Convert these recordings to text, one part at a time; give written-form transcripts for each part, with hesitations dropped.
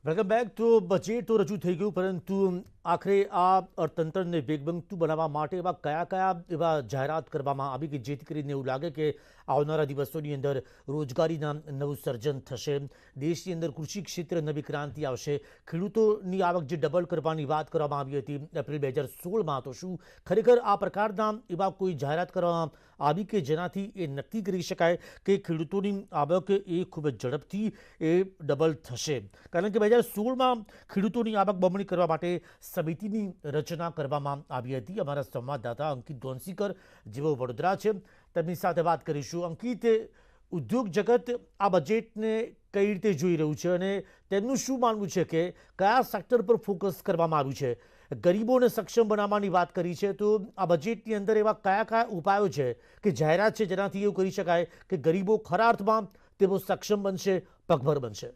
Welcome back. તો budget તો રજૂ થઈ ગયું, પરંતુ આખરે આ અર્થતંત્રને વેગવંતુ બનાવવા માટે એવા કયા કયા એવા જાહેરાત કરવામાં આવી કે જેથી કરીને એવું લાગે કે આવનારા દિવસોની અંદર રોજગારીના નવું સર્જન થશે, દેશની અંદર કૃષિ ક્ષેત્રે નવી ક્રાંતિ આવશે, ખેડૂતોની આવક જે ડબલ કરવાની વાત કરવામાં આવી હતી એપ્રિલ 2016માં, તો શું ખરેખર આ પ્રકારના એવા કોઈ જાહેરાત કરવામાં આવી કે જેનાથી એ નક્કી કરી શકાય કે ખેડૂતોની આવક એ ખૂબ જ ઝડપથી એ ડબલ થશે? કારણ કે 2016માં ખેડૂતોની આવક બમણી કરવા માટે સમિતિની રચના કરવામાં આવી હતી। અમારા સંવાદદાતા અંકિત ધોનસીકર જેઓ વડોદરા છે તેમની સાથે વાત કરીશું। અંકિત, ઉદ્યોગ જગત આ બજેટને કઈ રીતે જોઈ રહ્યું છે અને તેમનું શું માનવું છે કે કયા સેક્ટર પર ફોકસ કરવામાં આવ્યું છે? ગરીબોને સક્ષમ બનાવવાની વાત કરી છે, તો આ બજેટની અંદર એવા કયા કયા ઉપાયો છે કે જાહેરાત છે જેનાથી એવું કરી શકાય કે ગરીબો ખરા અર્થમાં તેઓ સક્ષમ બનશે, પગભર બનશે?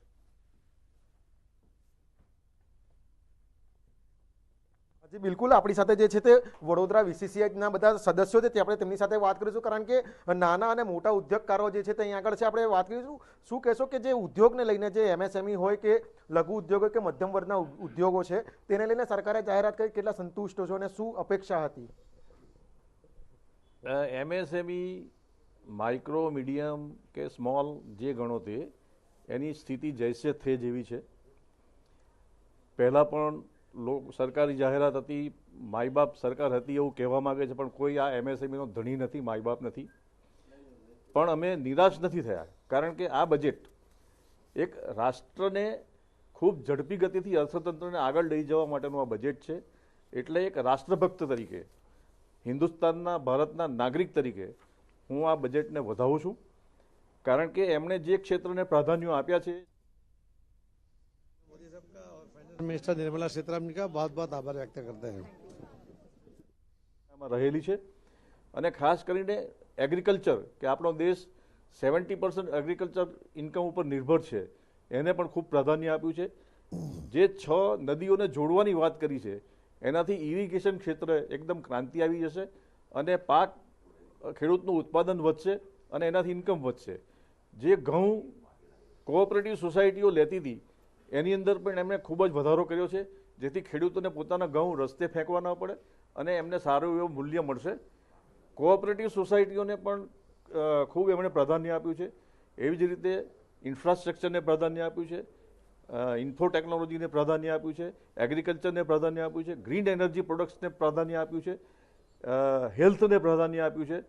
જી બિલકુલ, આપણી સાથે જે છે તે વડોદરા વીસીસીઆઈના બધા સદસ્યો છે તે આપણે તેમની સાથે વાત કરીશું, કારણ કે નાના અને મોટા ઉદ્યોગકારો જે છે તે અહીં આગળ છે। આપણે વાત કરીશું, શું કહેશો કે જે ઉદ્યોગને લઈને, જે એમએસએમઈ હોય કે લઘુ ઉદ્યોગો કે મધ્યમ વર્ગના ઉદ્યોગો છે, તેને લઈને સરકારે જાહેરાત કરી, કેટલા સંતુષ્ટ છો અને શું અપેક્ષા હતી? એમએસએમઈ માઇક્રો મીડિયમ કે સ્મોલ જે ગણો તે એની સ્થિતિ જૈસે થે જેવી છે। પહેલાં પણ સરકારી જાહેરાત હતી, માય બાપ સરકાર હતી એવું કહેવા માગે છે, પણ કોઈ આ એમએસએમઈનો ધણી નથી, માય બાપ નથી। પણ અમે નિરાશ નથી થયા, કારણ કે આ બજેટ એક રાષ્ટ્રને ખૂબ ઝડપી ગતિથી અર્થતંત્રને આગળ લઈ જવા માટેનું આ બજેટ છે। એટલે એક રાષ્ટ્રભક્ત તરીકે, હિન્દુસ્તાનના, ભારતના નાગરિક તરીકે હું આ બજેટને વધાવું છું, કારણ કે એમણે જે ક્ષેત્રને પ્રાધાન્યો આપ્યા છે, मिनिस्टर निर्मला सीतारमण का बहुत बहुत आभार व्यक्त करते हैं। રહેલી છે। અને ખાસ કરીને એગ્રીકલ્ચર, કે આપણો દેશ 70% એગ્રીકલ્ચર ઇન્કમ ઉપર નિર્ભર છે, એને પણ ખૂબ પ્રાધાન્ય આપ્યું છે। જે 6 નદીઓને જોડવાની વાત કરી છે, એનાથી ઇરિગેશન ક્ષેત્ર એકદમ ક્રાંતિ આવી જશે અને પાક ખેડૂતનું ઉત્પાદન વધશે અને એનાથી ઇન્કમ વધશે। જે ઘઉં કોઓપરેટિવ સોસાયટીઓ લેતી હતી એની અંદર પણ એમણે ખૂબ જ વધારો કર્યો છે, જેથી ખેડૂતોને પોતાના ઘઉં રસ્તે ફેંકવા ન પડે અને એમને સારું એવું મૂલ્ય મળશે। કોઓપરેટિવ સોસાયટીઓને પણ ખૂબ એમણે પ્રાધાન્ય આપ્યું છે। એવી જ રીતે ઇન્ફ્રાસ્ટ્રક્ચરને પ્રાધાન્ય આપ્યું છે, ઇન્ફો ટેકનોલોજીને પ્રાધાન્ય આપ્યું છે, એગ્રીકલ્ચરને પ્રાધાન્ય આપ્યું છે, ગ્રીન એનર્જી પ્રોડક્ટ્સને પ્રાધાન્ય આપ્યું છે, હેલ્થને પ્રાધાન્ય આપ્યું છે।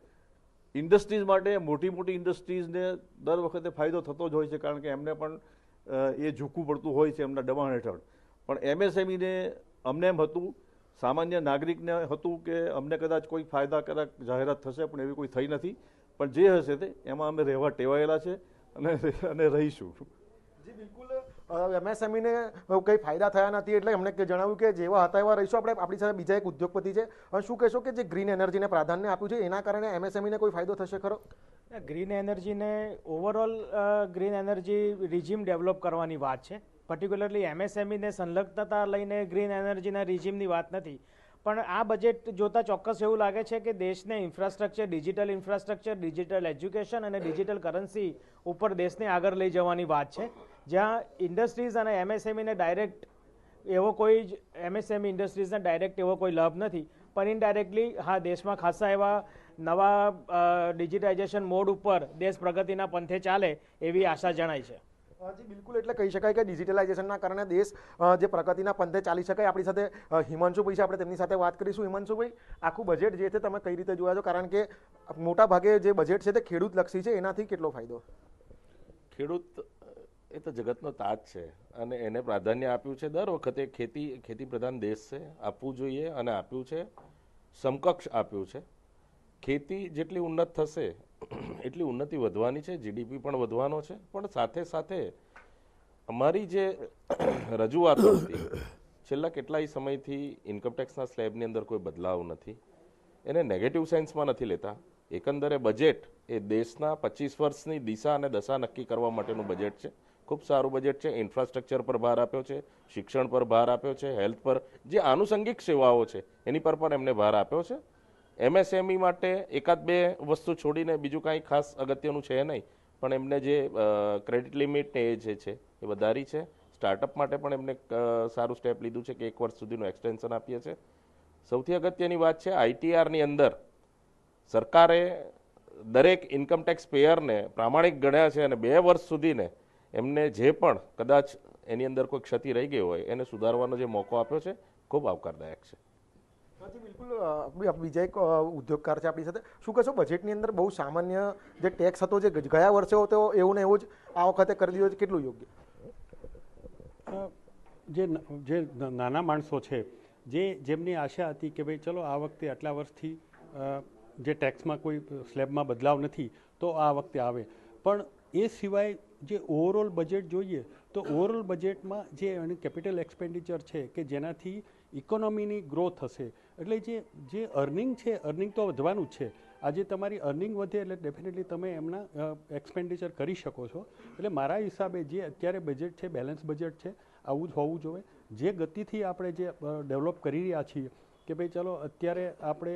ઇન્ડસ્ટ્રીઝ માટે મોટી મોટી ઇન્ડસ્ટ્રીઝને દર વખતે ફાયદો થતો જ હોય છે, કારણ કે એમને પણ એ ઝૂકવું પડતું હોય છે એમના દબાણ હેઠળ। પણ એમએસએમઈને અમને એમ હતું, સામાન્ય નાગરિકને હતું કે અમને કદાચ કોઈ ફાયદાકારક જાહેરાત થશે, પણ એવી કોઈ થઈ નથી। પણ જે હશે તે એમાં અમે રહેવા ટેવાયેલા છે અને રહીશું। જી બિલકુલ, એમએસએમઈને કંઈ ફાયદા થયા નથી એટલે એમણે જણાવ્યું કે જેવા હતા એવા રહીશું। આપણે આપણી સાથે બીજા એક ઉદ્યોગપતિ છે, શું કહેશો કે જે ગ્રીન એનર્જીને પ્રાધાન્ય આપ્યું છે એના કારણે એમએસએમઈને કોઈ ફાયદો થશે ખરો? ગ્રીન એનર્જીને overall green energy regime develop કરવાની વાત છે। પર્ટિક્યુલરલી એમએસએમઈને સંલગ્નતા લઈને ગ્રીન એનર્જીના રિજીમની વાત નથી, પણ આ બજેટ જોતાં ચોક્કસ એવું લાગે છે કે દેશને ઇન્ફ્રાસ્ટ્રક્ચર, ડિજિટલ એજ્યુકેશન અને ડિજિટલ કરન્સી ઉપર દેશને આગળ લઈ જવાની વાત છે, જ્યાં ઇન્ડસ્ટ્રીઝ અને એમએસએમઈને ડાયરેક્ટ એવો કોઈ જ એમએસએમઈ ઇન્ડસ્ટ્રીઝને ડાયરેક્ટ એવો કોઈ લાભ નથી, પણ ઇનડાયરેક્ટલી હા, દેશમાં ખાસા એવા નવા ડિજિટાઇઝેશન મોડ ઉપર દેશ પ્રગતિના પંથે ચાલે એવી આશા જણાય છે। જી બિલકુલ, એટલે કહી શકાય કે ડિજિટલાઇઝેશનના કારણે દેશ જે પ્રગતિના પંથે ચાલી શકાય। આપણી સાથે હિમાંશુભાઈ છે, આપણે તેમની સાથે વાત કરીશું। હિમાંશુભાઈ, આખું બજેટ જે છે તમે કઈ રીતે જોયા છો? કારણ કે મોટા ભાગે જે બજેટ છે તે ખેડૂત લક્ષી છે, એનાથી કેટલો ફાયદો? ખેડૂત એ તો જગતનો તાજ છે અને એને પ્રાધાન્ય આપ્યું છે। દર વખતે ખેતી પ્રધાન દેશ છે, આપવું જોઈએ અને આપ્યું છે, સમકક્ષ આપ્યું છે। ખેતી જેટલી ઉન્નત થશે એટલી ઉન્નતિ વધવાની છે, જીડીપી પણ વધવાનો છે। પણ સાથે સાથે અમારી જે રજૂઆતો હતી, છેલ્લા કેટલાય સમયથી ઇન્કમટેક્સના સ્લેબની અંદર કોઈ બદલાવ નથી, એને નેગેટિવ સેન્સમાં નથી લેતા। એકંદરે બજેટ એ દેશના 25 વર્ષની દિશા અને દશા નક્કી કરવા માટેનું બજેટ છે। ખૂબ સારું બજેટ છે। ઇન્ફ્રાસ્ટ્રક્ચર પર ભાર આપ્યો છે, શિક્ષણ પર ભાર આપ્યો છે, હેલ્થ પર, જે આનુષંગિક સેવાઓ છે એની પર પણ એમને ભાર આપ્યો છે। એમએસએમઈ માટે એકાદ બે વસ્તુ છોડીને બીજું કાંઈ ખાસ અગત્યનું છે નહીં, પણ એમને જે ક્રેડિટ લિમિટ એ જે છે એ વધારી છે, સ્ટાર્ટઅપ માટે પણ એમને સારું સ્ટેપ લીધું છે કે 1 વર્ષ સુધીનું એક્સટેન્શન આપીએ છીએ. સૌથી અગત્યની વાત છે આઈટીઆરની અંદર સરકારે દરેક ઇન્કમટેક્સ પેયરને પ્રામાણિક ગણ્યા છે અને 2 વર્ષ સુધીને એમને જે પણ કદાચ એની અંદર કોઈ ક્ષતિ રહી ગઈ હોય એને સુધારવાનો જે મોકો આપ્યો છે ખૂબ આવકારદાયક છે. જી બિલકુલ, બીજા એક ઉદ્યોગકાર છે આપણી સાથે. શું કહેશો, બજેટની અંદર બહુ સામાન્ય જે ટેક્સ હતો જે ગયા વર્ષે હતો એવું ને એવું જ આ વખતે કરી દીધો છે, કેટલું યોગ્ય? જે નાના માણસો છે, જેમની આશા હતી કે ભાઈ ચલો આ વખતે આટલા વર્ષથી જે ટેક્સમાં કોઈ સ્લેબમાં બદલાવ નથી તો આ વખતે આવે, પણ એ સિવાય જે ઓવરઓલ બજેટ જોઈએ તો ઓવરઓલ બજેટમાં જે કેપિટલ એક્સપેન્ડિચર છે કે જેનાથી ઇકોનોમીની ગ્રોથ હશે, એટલે જે અર્નિંગ છે અર્નિંગ તો વધવાનું જ છે. આજે તમારી અર્નિંગ વધે એટલે ડેફિનેટલી તમે એમના એક્સપેન્ડિચર કરી શકો છો. એટલે મારા હિસાબે જે અત્યારે બજેટ છે બેલેન્સ બજેટ છે, આવું જ હોવું જોઈએ. જે ગતિથી આપણે જે ડેવલપ કરી રહ્યા છીએ કે ભાઈ ચલો અત્યારે આપણે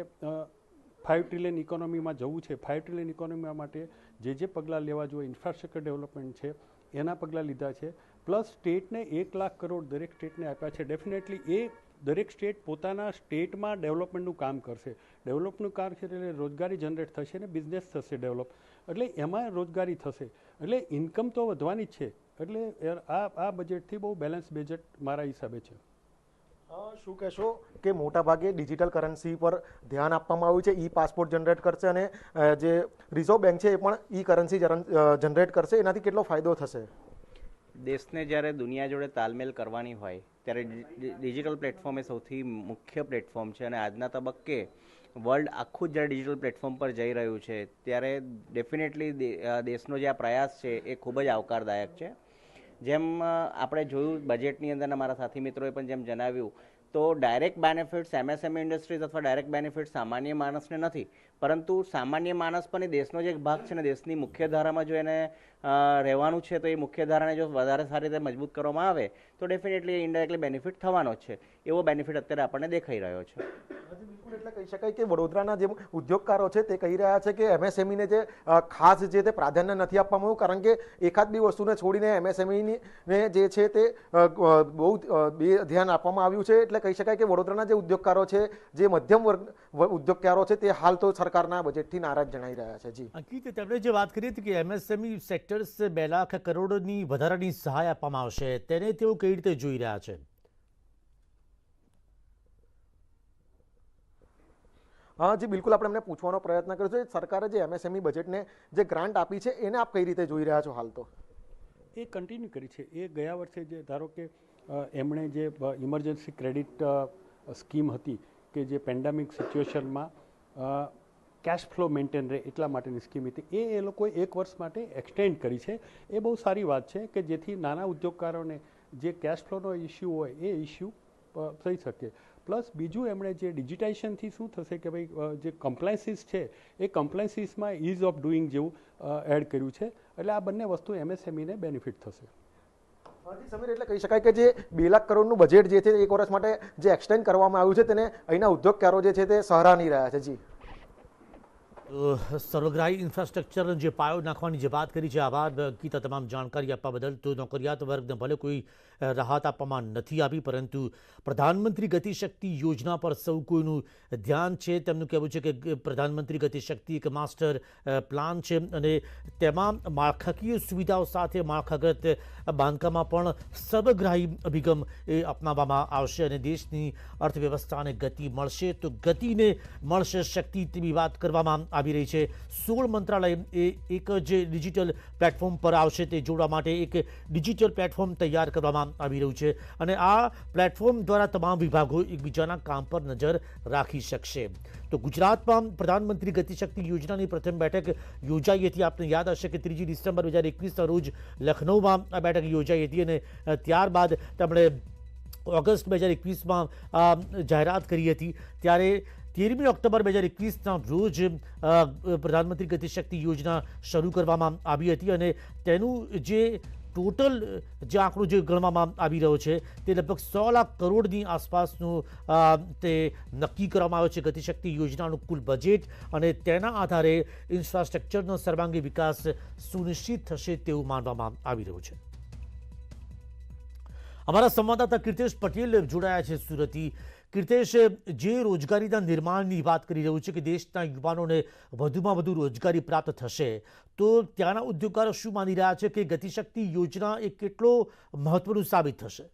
5 ટ્રિલિયન ઇકોનોમીમાં જવું છે, 5 ટ્રિલિયન ઇકોનોમી માટે જે પગલાં લેવા જોઈએ, ઇન્ફ્રાસ્ટ્રક્ચર ડેવલપમેન્ટ છે એના પગલાં લીધા છે, પ્લસ સ્ટેટને 1 લાખ કરોડ દરેક સ્ટેટને આપ્યા છે. ડેફિનેટલી એ દરેક સ્ટેટ પોતાના સ્ટેટમાં ડેવલપમેન્ટનું કામ કરશે. ડેવલપનું કામ છે એટલે રોજગારી જનરેટ થશે અને બિઝનેસ થશે ડેવલપ, એટલે એમાં રોજગારી થશે, એટલે ઇન્કમ તો વધવાની જ છે. એટલે આ બજેટથી બહુ બેલેન્સ બજેટ મારા હિસાબે છે. શું કહેશો કે મોટા ભાગે ડિજિટલ કરન્સી પર ધ્યાન આપવામાં આવ્યું છે, ઈ પાસપોર્ટ જનરેટ કરશે અને જે રિઝર્વ બેંક છે એ પણ ઈ કરન્સી જનરેટ કરશે, એનાથી કેટલો ફાયદો થશે? દેશને જ્યારે દુનિયા જોડે તાલમેલ કરવાની હોય ત્યારે ડિજિટલ પ્લેટફોર્મ એ સૌથી મુખ્ય પ્લેટફોર્મ છે અને આજના તબક્કે વર્લ્ડ આખું જ જ્યારે ડિજિટલ પ્લેટફોર્મ પર જઈ રહ્યું છે ત્યારે ડેફિનેટલી દેશનો જે આ પ્રયાસ છે એ ખૂબ જ આવકારદાયક છે. જેમ આપણે જોયું બજેટની અંદર મારા સાથી મિત્રોએ પણ જેમ જણાવ્યું તો ડાયરેક્ટ બેનિફિટ્સ એમએસએમઈ ઇન્ડસ્ટ્રીઝ અથવા ડાયરેક્ટ બેનિફિટ્સ સામાન્ય માણસને નથી, પરંતુ સામાન્ય માણસ પણ એ દેશનો જે એક ભાગ છે ને દેશની મુખ્ય ધારામાં જો એને રહેવાનું છે તો એ મુખ્ય ધારાને જો વધારે સારી રીતે મજબૂત કરવામાં આવે તો ડેફિનેટલી એ ઇન્ડાયરેક્ટલી બેનિફિટ થવાનો જ છે. એવો બેનિફિટ અત્યારે આપણને દેખાઈ રહ્યો છે. બિલકુલ, એટલે કહી શકાય કે વડોદરાના જે ઉદ્યોગકારો છે તે કહી રહ્યા છે કે એમએસએમઈને જે ખાસ જે તે પ્રાધાન્ય નથી આપવામાં આવ્યું, કારણ કે એકાદ બી વસ્તુને છોડીને એમએસએમઈને જે છે તે બહુ ધ્યાન આપવામાં આવ્યું છે. એટલે કહી શકાય કે વડોદરાના જે ઉદ્યોગકારો છે, જે મધ્યમ વર્ગ ઉદ્યોગકારો છે તે હાલ તો સરકારના બજેટથી નારાજ જણાઈ રહ્યા છે. જી અંકિત, તેમણે જે વાત કરી હતી કે એમએસએમઈ સેક્ટર્સ 2 લાખ કરોડની વધારાની સહાય આપવામાં આવશે, તેને તેઓ કઈ રીતે જોઈ રહ્યા છે? હા જી બિલકુલ, આપણે એમને પૂછવાનો પ્રયત્ન કર્યો છે. સરકારે જે એમએસએમઈ બજેટને જે ગ્રાન્ટ આપી છે એને આપ કઈ રીતે જોઈ રહ્યા છો? હાલ તો એ કન્ટિન્યુ કરી છે. એ ગયા વર્ષે જે ધારો કે એમણે જે ઇમરજન્સી ક્રેડિટ સ્કીમ હતી કે જે પેન્ડેમિક સિચ્યુએશનમાં કેશ ફ્લો મેન્ટેન રહે એટલા માટેની સ્કીમ હતી, એ લોકોએ 1 વર્ષ માટે એક્સટેન્ડ કરી છે. એ બહુ સારી વાત છે કે જેથી નાના ઉદ્યોગકારોને જે કેશ ફ્લોનો ઇસ્યુ હોય એ ઇસ્યુ થઈ શકે. પ્લસ બીજું એમણે જે ડિજિટાઇઝેશનથી શું થશે કે ભાઈ જે કમ્પ્લાયન્સીસ છે એ કમ્પ્લાયન્સીસમાં ઇઝ ઓફ ડુઈંગ જેવું એડ કર્યું છે. એટલે આ બંને વસ્તુ એમએસએમઈને બેનિફિટ થશે. સમીર, એટલે કહી શકાય કે જે 2 લાખ કરોડનું બજેટ જે છે 1 વર્ષ માટે જે એક્સટેન્ડ કરવામાં આવ્યું છે તેને અહીંના ઉદ્યોગકારો જે છે તે સરાહી રહ્યા છે. જી સર્વગ્રાહી ઇન્ફ્રાસ્ટ્રક્ચર જે પાયો નાખવાની જે વાત કરી છે, આભાર ગીતા તમામ જાણકારી આપવા બદલ. તો નોકરિયાત વર્ગને ભલે કોઈ રાહત આપવામાં નથી આવી, પરંતુ પ્રધાનમંત્રી ગતિશક્તિ યોજના પર સૌ કોઈનું ધ્યાન છે. તેમનું કહેવું છે કે પ્રધાનમંત્રી ગતિશક્તિ એક માસ્ટર પ્લાન છે અને તેમાં માળખાકીય સુવિધાઓ સાથે માળખાગત બાંધકામમાં પણ સર્વગ્રાહી અભિગમ એ અપનાવવામાં આવશે અને દેશની અર્થવ્યવસ્થાને ગતિ મળશે. તો ગતિને મળશે શક્તિ, તેવી વાત કરવામાં આવી રહી છે. 16 મંત્રાલય એ એક જ ડિજિટલ પ્લેટફોર્મ પર આવશે, તે જોડવા માટે એક ડિજિટલ પ્લેટફોર્મ તૈયાર કરવામાં આવી રહ્યું છે અને આ પ્લેટફોર્મ દ્વારા તમામ વિભાગો એકબીજાના કામ પર નજર રાખી શકશે. તો ગુજરાતમાં પ્રધાનમંત્રી ગતિશક્તિ યોજનાની પ્રથમ બેઠક યોજાઈ હતી. આપને યાદ હશે કે 3 ડિસેમ્બર 2021ના રોજ લખનૌમાં આ બેઠક યોજાઈ હતી અને ત્યારબાદ તેમણે ઓગસ્ટ 2021માં જાહેરાત કરી હતી. ત્યારે 13મી ઓક્ટોબર 2021ના રોજ પ્રધાનમંત્રી ગતિશક્તિ યોજના શરૂ કરવામાં આવી હતી અને તેનું જે ટોટલ જે આંકડો જે ગણવામાં આવી રહ્યો છે તે લગભગ 100 લાખ કરોડની આસપાસનું તે નક્કી કરવામાં આવ્યો છે ગતિશક્તિ યોજનાનું કુલ બજેટ, અને તેના આધારે ઇન્ફ્રાસ્ટ્રક્ચરનો સર્વાંગી વિકાસ સુનિશ્ચિત થશે તેવું માનવામાં આવી રહ્યું છે. અમારા સંવાદદાતા કીર્તેશ પટેલ જોડાયા છે સુરતથી. કીર્તેશ, જે રોજગારીના નિર્માણની વાત કરી રહ્યું છે કે દેશના યુવાનોને વધુમાં વધુ રોજગારી પ્રાપ્ત થશે, તો ત્યાંના ઉદ્યોગકારો શું માની રહ્યા છે કે ગતિશક્તિ યોજના એ કેટલો મહત્વનું સાબિત થશે?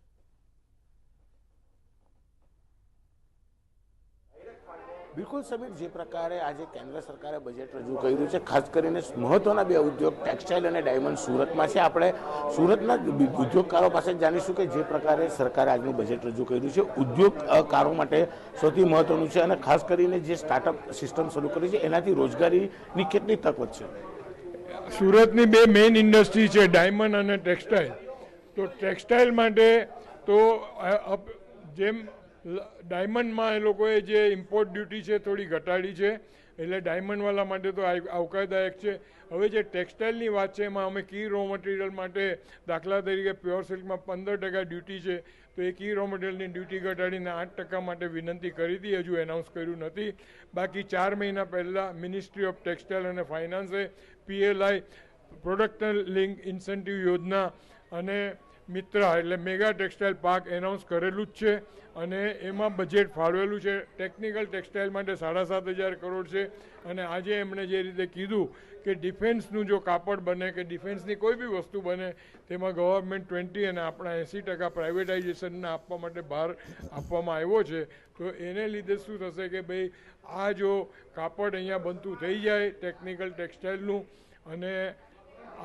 બિલકુલ સમીર, જે પ્રકારે આજે કેન્દ્ર સરકારે બજેટ રજૂ કર્યું છે, ખાસ કરીને મહત્વના બે ઉદ્યોગ ટેક્સટાઇલ અને ડાયમંડ સુરતમાં છે. આપણે સુરતના ઉદ્યોગકારો પાસે જાણીશું કે જે પ્રકારે સરકારે આજનું બજેટ રજૂ કર્યું છે ઉદ્યોગકારો માટે સૌથી મહત્વનું છે, અને ખાસ કરીને જે સ્ટાર્ટઅપ સિસ્ટમ શરૂ કરી છે એનાથી રોજગારીની કેટલી તક વધશે? સુરતની બે મેઇન ઇન્ડસ્ટ્રી છે, ડાયમંડ અને ટેક્સટાઇલ. તો ટેક્સટાઇલ માટે તો જેમ ડાયમંડમાં એ લોકોએ જે ઇમ્પોર્ટ ડ્યુટી છે થોડી ઘટાડી છે, એટલે ડાયમંડવાળા માટે તો આવકારદાયક છે. હવે જે ટેક્સટાઇલની વાત છે એમાં અમે કી રો મટીરિયલ માટે દાખલા તરીકે પ્યોર સિલ્કમાં 15% ડ્યુટી છે, તો એ કી રો મટીરિયલની ડ્યુટી ઘટાડીને 8% માટે વિનંતી કરી હતી, હજુ એનાઉન્સ કર્યું નથી. બાકી 4 મહિના પહેલાં મિનિસ્ટ્રી ઓફ ટેક્સટાઇલ અને ફાઇનાન્સે PLI પ્રોડક્ટ લિંક ઇન્સેન્ટિવ યોજના અને મિત્રા એટલે મેગા ટેક્સટાઇલ પાર્ક એનાઉન્સ કરેલું જ છે, અને એમાં બજેટ ફાળવેલું છે. ટેકનિકલ ટેક્સટાઇલ માટે 7,500 કરોડ છે, અને આજે એમણે જે રીતે કીધું કે ડિફેન્સનું જો કાપડ બને કે ડિફેન્સની કોઈ બી વસ્તુ બને તેમાં ગવર્મેન્ટ 20 અને આપણા 80% પ્રાઇવેટાઇઝેશનને આપવા માટે બહાર આપવામાં આવ્યો છે. તો એને લીધે શું થશે કે ભાઈ આ જો કાપડ અહીંયા બનતું થઈ જાય ટેકનિકલ ટેક્સટાઇલનું, અને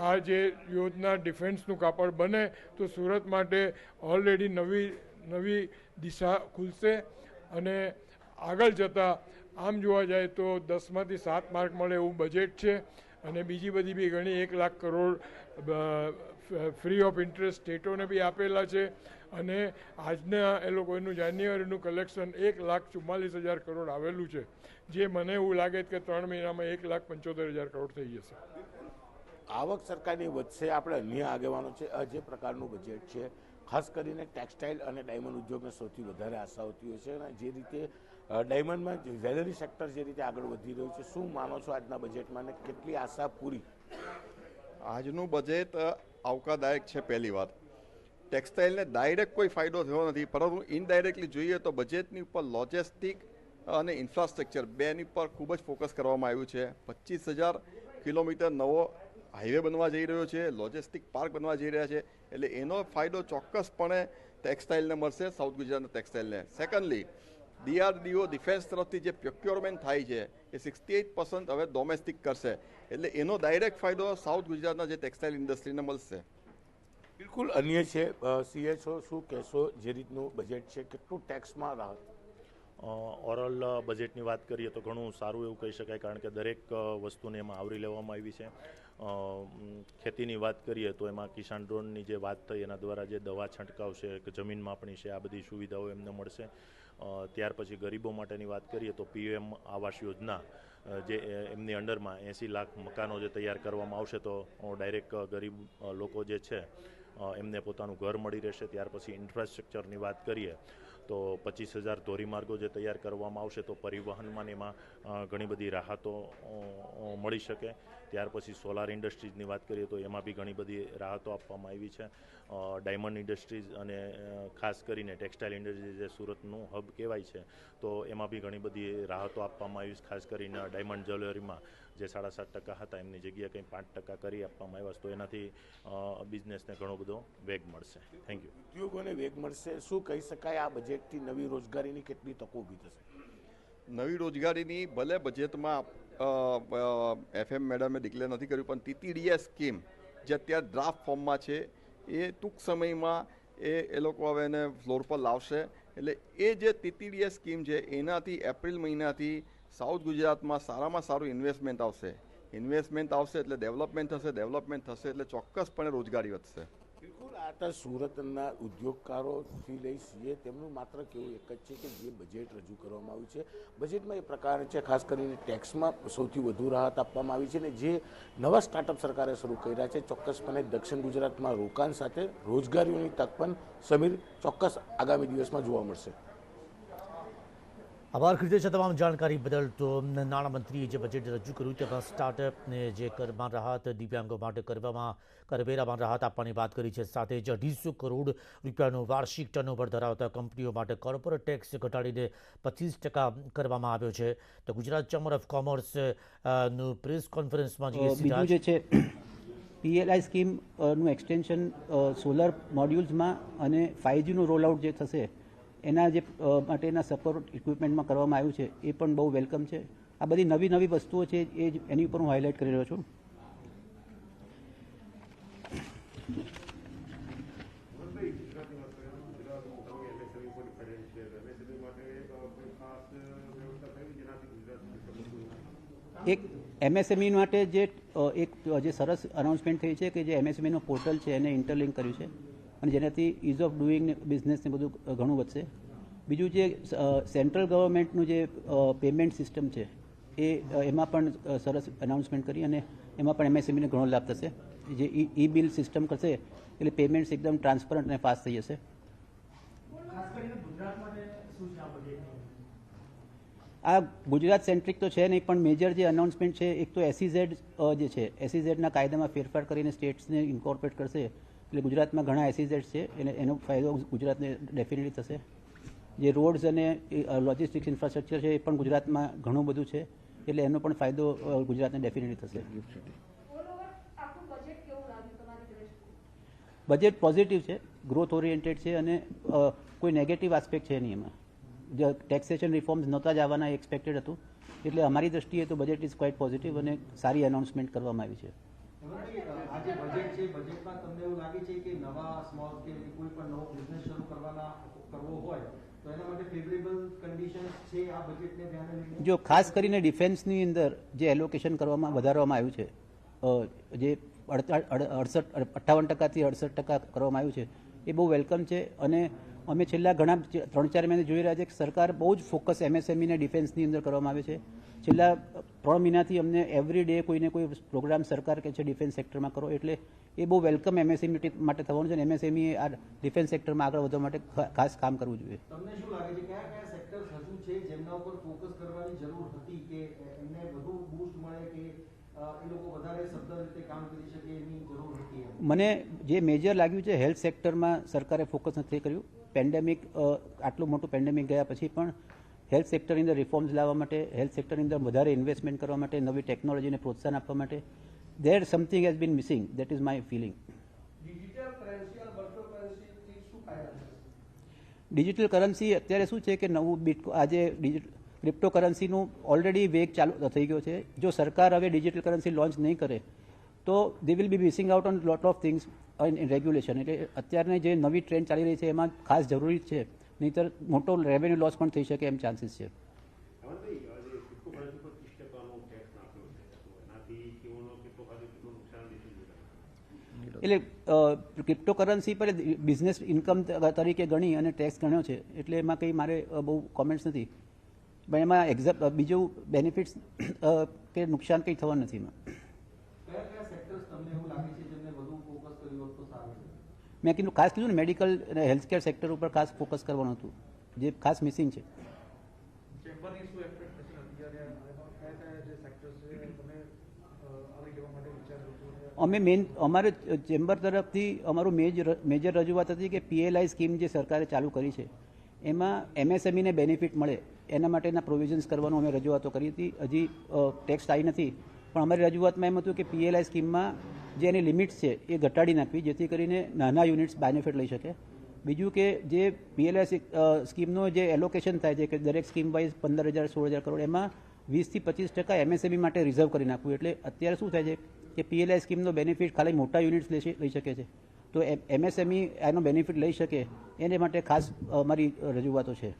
આ જે યોજના ડિફેન્સનું કાપડ બને તો સુરત માટે ઓલરેડી નવી દિશા ખુલશે, અને આગળ જતાં આમ જોવા જાય તો 10માંથી 7 માર્ક મળે એવું બજેટ છે. અને બીજી બધી બી ઘણી 1 lakh crore free of interest સ્ટેટોને બી આપેલા છે, અને આજના એ લોકો એનું જાન્યુઆરીનું કલેક્શન 1,44,000 કરોડ આવેલું છે, જે મને એવું લાગે કે 3 મહિનામાં 1,75,000 કરોડ થઈ જશે. આવક સરકારની વધશે. આપણે અન્ય આગેવાનો છે, જે પ્રકારનું બજેટ છે ખાસ કરીને ટેક્સટાઇલ અને ડાયમંડ ઉદ્યોગને સૌથી વધારે આશાઓથી હોય છે, અને જે રીતે ડાયમંડમાં જ્વેલરી સેક્ટર જે રીતે આગળ વધી રહ્યું છે, શું માનો છો આજના બજેટમાં અને કેટલી આશા પૂરી? આજનું બજેટ આવકારદાયક છે. પહેલી વાત, ટેક્સટાઇલને ડાયરેક્ટ કોઈ ફાયદો થયો નથી, પરંતુ ઇનડાયરેક્ટલી જોઈએ તો બજેટની ઉપર લોજિસ્ટિક અને ઇન્ફ્રાસ્ટ્રક્ચર બેની પર ખૂબ જ ફોકસ કરવામાં આવ્યું છે. 25,000 કિલોમીટર નવો હાઈવે બનવા જઈ રહ્યો છે, લોજિસ્ટિક પાર્ક બનવા જઈ રહ્યા છે, એટલે એનો ફાયદો ચોક્કસપણે ટેક્સટાઇલને મળશે, સાઉથ ગુજરાતના ટેક્સટાઇલને. સેકન્ડલી, DRDO ડિફેન્સ તરફથી જે પ્રોક્યોરમેન્ટ થાય છે એ 68% હવે ડોમેસ્ટિક કરશે, એટલે એનો ડાયરેક્ટ ફાયદો સાઉથ ગુજરાતના જે ટેક્સટાઇલ ઇન્ડસ્ટ્રીને મળશે. બિલકુલ અન્ય છે. CHO શું કહેશો, જે રીતનું બજેટ છે કેટલું ટેક્સમાં રાહત? ઓવરઓલ બજેટની વાત કરીએ તો ઘણું સારું એવું કહી શકાય, કારણ કે દરેક વસ્તુને એમાં આવરી લેવામાં આવી છે. ખેતીની વાત કરીએ તો એમાં કિસાન ડ્રોનની જે વાત થઈ એના દ્વારા જે દવા છંટકાવ છે કે જમીન માપણી છે, આ બધી સુવિધાઓ એમને મળશે. ત્યાર પછી ગરીબો માટેની વાત કરીએ તો PM આવાસ યોજના, જે એમની અંડરમાં 80 લાખ મકાનો જે તૈયાર કરવામાં આવશે, તો ડાયરેક્ટ ગરીબ લોકો જે છે એમને પોતાનું ઘર મળી રહેશે. ત્યાર પછી ઇન્ફ્રાસ્ટ્રક્ચરની વાત કરીએ તો 25,000 ધોરીમાર્ગો જે તૈયાર કરવામાં આવશે, તો પરિવહનમાં એમાં ઘણી બધી રાહતો મળી શકે. ત્યાર પછી સોલાર ઇન્ડસ્ટ્રીઝની વાત કરીએ તો એમાં બી ઘણી બધી રાહતો આપવામાં આવી છે. ડાયમંડ ઇન્ડસ્ટ્રીઝ અને ખાસ કરીને ટેક્સટાઇલ ઇન્ડસ્ટ્રી જે સુરતનું હબ કહેવાય છે, તો એમાં બી ઘણી બધી રાહતો આપવામાં આવી છે. ખાસ કરીને ડાયમંડ જ્વેલરીમાં જે 7.5% હતા એમની જગ્યાએ કંઈ 5% કરી આપવામાં આવ્યા છે, તો એનાથી બિઝનેસને ઘણો બધો વેગ મળશે. Thank you. ઉદ્યોગોને વેગ મળશે. શું કહી શકાય, આ બજેટથી નવી રોજગારીની કેટલી તકો ઊભી થશે? નવી રોજગારીની ભલે બજેટમાં FM મેડમે ડિક્લેર નથી કર્યું, પણ TTDS સ્કીમ જે અત્યારે ડ્રાફ્ટ ફોર્મમાં છે એ ટૂંક સમયમાં એ લોકો હવે એને ફ્લોર પર લાવશે. એટલે એ જે TTDS સ્કીમ છે એનાથી એપ્રિલ મહિનાથી સાઉથ ગુજરાતમાં સારામાં સારું ઇન્વેસ્ટમેન્ટ આવશે. ઇન્વેસ્ટમેન્ટ આવશે એટલે ડેવલપમેન્ટ થશે, ડેવલપમેન્ટ થશે એટલે ચોક્કસપણે રોજગારી વધશે. બિલકુલ. આ તો સુરતના ઉદ્યોગકારોથી લઈ છીએ તેમનું માત્ર કેવું એક જ છે કે જે બજેટ રજૂ કરવામાં આવ્યું છે, બજેટમાં એ પ્રકાર છે ખાસ કરીને ટેક્સમાં સૌથી વધુ રાહત આપવામાં આવી છે, અને જે નવા સ્ટાર્ટઅપ સરકારે શરૂ કર્યા છે ચોક્કસપણે દક્ષિણ ગુજરાતમાં રોકાણ સાથે રોજગારીઓની તક પણ સમીર ચોક્કસ આગામી દિવસમાં જોવા મળશે. આભાર કૃત્ય છે તમામ જાણકારી બદલ. તો નાણામંત્રીએ જે બજેટ રજૂ કર્યું તેમાં સ્ટાર્ટઅપને જે કરમાં રાહત, દિવ્યાંગો માટે કરવેરામાં રાહત આપવાની વાત કરી છે. સાથે જ 250 કરોડ રૂપિયાનો વાર્ષિક ટર્નઓવર ધરાવતા કંપનીઓ માટે કોર્પોરેટ ટેક્સ ઘટાડીને 25% કરવામાં આવ્યો છે. તો ગુજરાત ચેમ્બર ઓફ કોમર્સ નું પ્રેસ કોન્ફરન્સમાં બીજું જે છે PLI સ્કીમનું એક્સટેન્શન સોલર મોડ્યુલ્સમાં અને 5Gનું રોલ આઉટ જે થશે એના જે માટેના સપોર્ટ ઇક્વિપમેન્ટમાં કરવામાં આવ્યું છે એ પણ બહુ વેલકમ છે. આ બધી નવી વસ્તુઓ છે એ એની ઉપર હું હાઇલાઇટ કરી રહ્યો છું. એક MSME માટે જે સરસ અનાઉન્સમેન્ટ થઈ છે કે જે MSMEનું પોર્ટલ છે એને ઇન્ટરલિંક કર્યું છે અને જેનાથી ઇઝ ઓફ ડુઈંગ બિઝનેસને બધું ઘણું વધશે. બીજું જે સેન્ટ્રલ ગવર્મેન્ટનું જે પેમેન્ટ સિસ્ટમ છે એમાં પણ સરસ અનાઉન્સમેન્ટ કરી અને એમાં પણ MSMEને ઘણો લાભ થશે. જે ઈ બિલ સિસ્ટમ કરશે એટલે પેમેન્ટ્સ એકદમ ટ્રાન્સપરન્ટ અને ફાસ્ટ થઈ જશે. આ ગુજરાત સેન્ટ્રિક તો છે નહીં, પણ મેજર જે અનાઉન્સમેન્ટ છે એક તો SEZ જે છે SEZના કાયદામાં ફેરફાર કરીને સ્ટેટ્સને ઇન્કોર્પોરેટ કરશે એટલે ગુજરાતમાં ઘણા SEZ છે એનો ફાયદો ગુજરાતને ડેફિનેટલી થશે. જે રોડ્સ અને લોજિસ્ટિક્સ ઇન્ફ્રાસ્ટ્રક્ચર છે એ પણ ગુજરાતમાં ઘણું બધું છે એટલે એનો પણ ફાયદો ગુજરાતને ડેફિનેટલી થશે. બજેટ પોઝિટિવ છે, ગ્રોથ ઓરિએન્ટેડ છે અને કોઈ નેગેટિવ આસ્પેક્ટ છે નહીં એમાં. જે ટેક્સેશન રિફોર્મ્સ નહોતા જ આવવાના એક્સપેક્ટેડ હતું એટલે અમારી દ્રષ્ટિએ તો બજેટ ઇઝ ક્વાઇટ પોઝિટિવ અને સારી અનાઉન્સમેન્ટ કરવામાં આવી છે. આજે બજેટ છે, બજેટમાં તમને એવું લાગે છે કે નવા સ્મોલ સ્કેલ કે કોઈ પણ નવો બિઝનેસ શરૂ કરવો હોય તો એના માટે ફેવરેબલ કન્ડિશન્સ છે આ બજેટને ધ્યાને લઈને? જો ખાસ કરીને ડિફેન્સની અંદર જે એલોકેશન વધારવામાં આવ્યું છે, જે 58%થી 68% કરવામાં આવ્યું છે એ બહુ વેલકમ છે. અને અમે છેલ્લા ઘણા 3-4 મહિને જોઈ રહ્યા છે કે સરકાર બહુ જ ફોકસ MSME ને ડિફેન્સની અંદર કરવામાં આવે છે. છેલ્લા 3 મહિનાથી અમને એવરી ડે કોઈને કોઈ પ્રોગ્રામ સરકાર કે છે ડિફેન્સ સેક્ટરમાં કરો એટલે એ બહુ વેલકમ MSME માટે થવાનું છે અને MSME આ ડિફેન્સ સેક્ટરમાં આગળ વધવા માટે ખાસ કામ કરવું જોઈએ. તમને શું લાગે છે કયા સેક્ટર્સ હજુ છે જેમના ઉપર ફોકસ કરવાની જરૂર હતી કે એમને વધુ બૂસ્ટ મળે કે એ લોકો વધારે સદ્ધર રીતે કામ કરી શકે એની જરૂર હતી? મને જે મેજર લાગ્યું છે હેલ્થ સેક્ટરમાં સરકારે ફોકસ નથી કર્યું. પેન્ડેમિક આટલું મોટું પેન્ડેમિક ગયા પછી પણ હેલ્થ સેક્ટરની અંદર રિફોર્મ્સ લાવવા માટે, હેલ્થ સેક્ટરની અંદર વધારે ઇન્વેસ્ટમેન્ટ કરવા માટે, નવી ટેકનોલોજીને પ્રોત્સાહન આપવા માટે there something has been missing. That is my feeling. Digital currency અત્યારે શું છે કે નવું આજે ક્રિપ્ટો કરન્સીનું ઓલરેડી વેગ ચાલુ થઈ ગયો છે. જો સરકાર હવે ડિજિટલ કરન્સી લોન્ચ નહીં કરે તો they will be missing out on lot of things in regulation. એટલે અત્યારની જે નવી ટ્રેન્ડ ચાલી રહી છે એમાં ખાસ જરૂરી છે, નહીંતર મોટો રેવન્યુ લોસ પણ થઈ શકે એમ ચાન્સીસ છે. એટલે ક્રિપ્ટો કરન્સી પર બિઝનેસ ઇન્કમ તરીકે ગણી અને ટેક્સ ગણ્યો છે એટલે એમાં કંઈ મારે બહુ કોમેન્ટ્સ નથી. પણ એમાં બીજું બેનિફિટ્સ કે નુકસાન કંઈ થવાનું નથી એમાં. મેં કીધું ખાસ કીધું ને મેડિકલ અને હેલ્થકેર સેક્ટર ઉપર ખાસ ફોકસ કરવાનું હતું જે ખાસ મિસિંગ છે. અમારે ચેમ્બર તરફથી અમારું મેજર રજૂઆત હતી કે PLI સ્કીમ જે સરકારે ચાલુ કરી છે એમાં MSME ને બેનિફિટ મળે એના માટેના પ્રોવિઝન્સ કરવાનું અમે રજૂઆતો કરી હતી. હજી ટેક્સ આવી નથી પણ અમારી રજૂઆતમાં એમ હતું કે PLI સ્કીમમાં જે એની લિમિટ્સ છે એ ઘટાડી નાખવી જેથી કરીને નાના યુનિટ્સ બેનિફિટ લઈ શકે. બીજું કે જે PLI સ્કીમનો જે એલોકેશન થાય છે કે દરેક સ્કીમ વાઇઝ 15,000 16,000 કરોડ એમાં 20-25% MSME માટે રિઝર્વ કરી નાખવું. એટલે અત્યારે શું થાય છે કે PLI સ્કીમનો બેનિફિટ ખાલી મોટા યુનિટ્સ લઈ શકે છે તો MSME એનો બેનિફિટ લઈ શકે એને માટે ખાસ અમારી રજૂઆતો છે.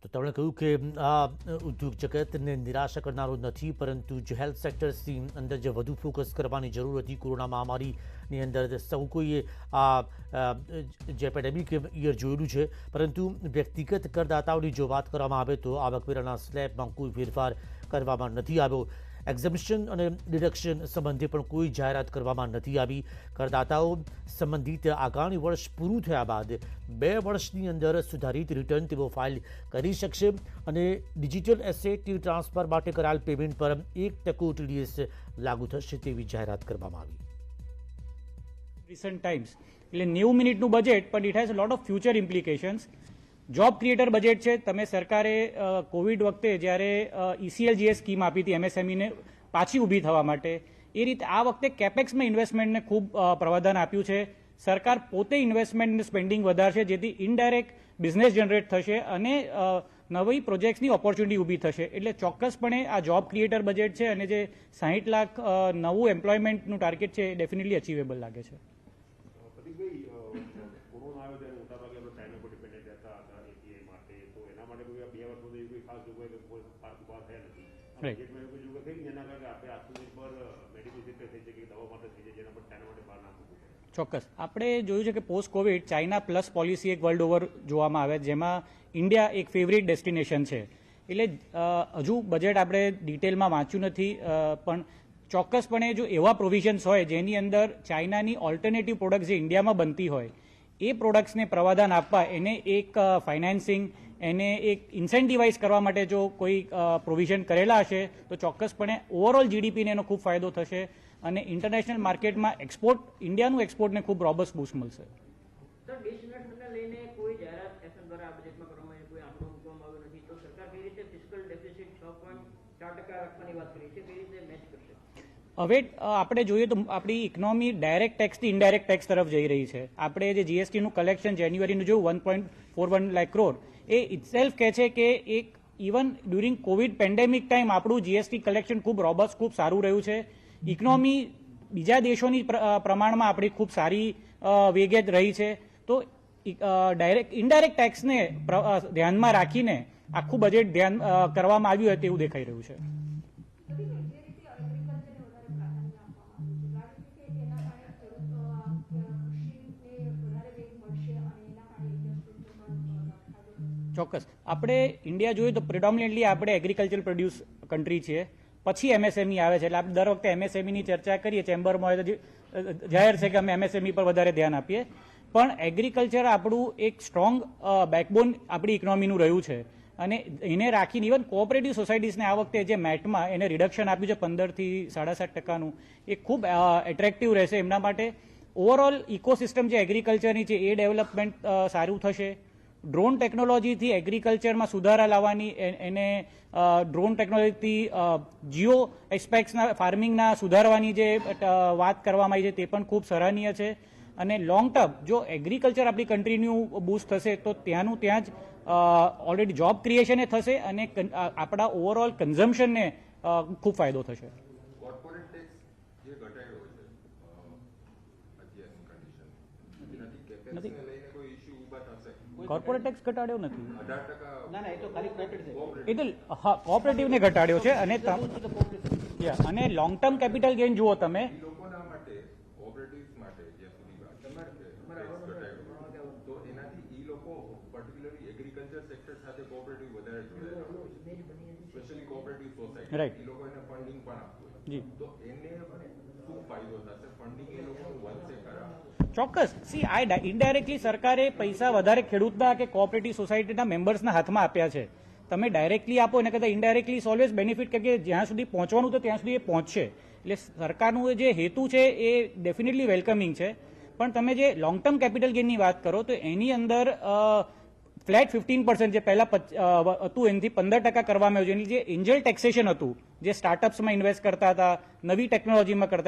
તો તેમણે કહ્યું કે આ ઉદ્યોગ જગતને નિરાશા કરનારો નથી, પરંતુ જે હેલ્થ સેક્ટર્સની અંદર જે વધુ ફોકસ કરવાની જરૂર હતી કોરોના મહામારીની અંદર સૌ કોઈએ આ જે પેન્ડેમિક યર જોયેલું છે, પરંતુ વ્યક્તિગત કરદાતાઓની જો વાત કરવામાં આવે તો આવકવેરાના સ્લેબમાં કોઈ ફેરફાર કરવામાં નથી આવ્યો. એક્ઝમ્પશન અને ડિડક્શન સંબંધે પણ કોઈ જાહેરાત કરવામાં નથી આવી. કરદાતાઓ સંબંધિત આગામી વર્ષ પૂરું થયા બાદ 2 વર્ષની અંદર સુધારિત રિટર્ન તેઓ ફાઇલ કરી શકશે અને ડિજિટલ એસેટ ટ્રાન્સફર માટે કરાયેલ પેમેન્ટ પર 1% TDS લાગુ થશે તેવી જાહેરાત કરવામાં આવી. recent times એટલે 90 મિનિટનું બજેટ પણ it has lot of future implications. Job creator budget છે. તમે સરકારે કોવિડ વખતે જ્યારે ECLGS સ્કીમ આપી હતી MSME ને પાછી ઊભી થવા માટે, એ રીતે આ વખતે કેપેક્સમાં ઇન્વેસ્ટમેન્ટને ખૂબ પ્રાવધાન આપ્યું છે. સરકાર પોતે ઇન્વેસ્ટમેન્ટ સ્પેન્ડિંગ વધારશે જેથી ઇનડાયરેક્ટ બિઝનેસ જનરેટ થશે અને નવી પ્રોજેક્ટ્સની ઓપોર્ચ્યુનિટી ઊભી થશે. એટલે ચોક્કસપણે આ જોબ ક્રિએટર બજેટ છે અને જે 60 લાખ નવું એમ્પ્લોયમેન્ટનું ટાર્ગેટ છે એ ડેફિનેટલી અચીવેબલ લાગે છે. ચોક્કસ આપણે જોયું છે કે post Covid China plus policy એક વર્લ્ડ ઓવર જોવામાં આવે જેમાં ઇન્ડિયા એક ફેવરિટ ડેસ્ટિનેશન છે. એટલે હજુ બજેટ આપણે ડિટેલમાં વાંચ્યું નથી, પણ ચોક્કસપણે જો એવા પ્રોવિઝન્સ હોય જેની અંદર ચાઇનાની ઓલ્ટરનેટિવ પ્રોડક્ટ્સ જે ઇન્ડિયામાં બનતી હોય એ પ્રોડક્ટ્સને પ્રાવધાન આપવા, એને એક ફાઇનાન્સિંગ, એને એક ઇન્સેન્ટિવાઇઝ કરવા માટે જો કોઈ પ્રોવિઝન કરેલા હશે તો ચોક્કસપણે ઓવરઓલ જીડીપીને એનો ખૂબ ફાયદો થશે અને ઇન્ટરનેશનલ માર્કેટમાં એક્સપોર્ટ, ઇન્ડિયાનું એક્સપોર્ટને ખૂબ રોબસ્ટ બૂસ્ટ મળશે. હવે આપણે જોઈએ તો આપણી ઇકોનોમી ડાયરેક્ટ ટેક્સથી ઇનડાયરેક્ટ ટેક્સ તરફ જઈ રહી છે. આપણે જે જીએસટીનું કલેક્શન જાન્યુઆરીનું જોયું 1.41 લાખ કરોડ, એ ઇટસેલ્ફ કહે છે કે એક even during Covid pandemic time આપણું જીએસટી કલેક્શન ખૂબ રોબસ્ટ, ખૂબ સારું રહ્યું છે. ઇકોનોમી બીજા દેશોની પ્રમાણમાં આપણી ખૂબ સારી વેગે રહી છે. તો ડાયરેક્ટ ઇનડાયરેક્ટ ટેક્સને ધ્યાનમાં રાખીને આખું બજેટ ધ્યાન કરવામાં આવ્યું હોય તેવું દેખાઈ રહ્યું છે. ચોક્કસ આપણે ઇન્ડિયા જોઈએ તો પ્રિડોમિનેટલી આપણે એગ્રીકલ્ચર પ્રોડ્યુસ કન્ટ્રી છીએ, પછી MSME આવે છે. એટલે આપણે દર વખતે MSMEની ચર્ચા કરીએ ચેમ્બરમાં હોય તો જાહેર છે કે અમે MSME પર વધારે ધ્યાન આપીએ, પણ એગ્રીકલ્ચર આપણું એક સ્ટ્રોંગ બેકબોન આપણી ઇકોનોમીનું રહ્યું છે અને એને રાખીને ઇવન કોઓપરેટિવ સોસાયટીઝને આ વખતે જે મેટમાં એને રિડક્શન આપ્યું છે 15 થી 7.5%, એ ખૂબ એટ્રેક્ટિવ રહેશે એમના માટે. ઓવરઓલ ઇકોસિસ્ટમ જે એગ્રીકલ્ચરની છે એ ડેવલપમેન્ટ સારું થશે. ડ્રોન ટેકનોલોજીથી એગ્રીકલ્ચરમાં સુધારા લાવવાની, એને ડ્રોન ટેકનોલોજીથી જીઓ એસ્પેક્ટ્સના ફાર્મિંગના સુધારવાની જે વાત કરવામાં આવી છે તે પણ ખૂબ સરાહનીય છે. અને લોંગ ટર્મ જો એગ્રીકલ્ચર આપણી કન્ટ્રીનું બૂસ્ટ થશે તો ત્યાંનું ત્યાં જ ઓલરેડી જોબ ક્રિએશન થશે અને આપણા ઓવરઓલ કન્ઝમ્પશનને ખૂબ ફાયદો થશે. કોર્પોરેટ ટેક્સ ઘટાડ્યો નથી, એટલે હા કોઓપરેટિવને ઘટાડ્યો છે અને લોંગ ટર્મ કેપિટલ ગેઇન જુઓ તમે. રાઈટ જી ચોક્કસ. સી આ ઇનડાયરેક્ટલી સરકારે પૈસા વધારે ખેડૂતના કે કોઓપરેટિવ સોસાયટીના મેમ્બર્સના હાથમાં આપ્યા છે. તમે ડાયરેક્ટલી આપો એના કરતાં ઇનડાયરેક્ટલી ઓલવેઝ બેનિફિટ, કે જ્યાં સુધી પહોંચવાનું તો ત્યાં સુધી એ પહોંચશે. એટલે સરકારનું જે હેતુ છે એ ડેફિનેટલી વેલકમિંગ છે. પણ તમે જે લોંગ ટર્મ કેપિટલ ગેઇનની વાત કરો તો એની અંદર ફ્લેટ 15% જે પહેલા હતું એનાથી 15% કરવામાં આવ્યું છે. જે એન્જલ ટેક્સેશન હતું, જે સ્ટાર્ટઅપ્સમાં ઇન્વેસ્ટ કરતા હતા, નવી ટેકનોલોજીમાં કરતા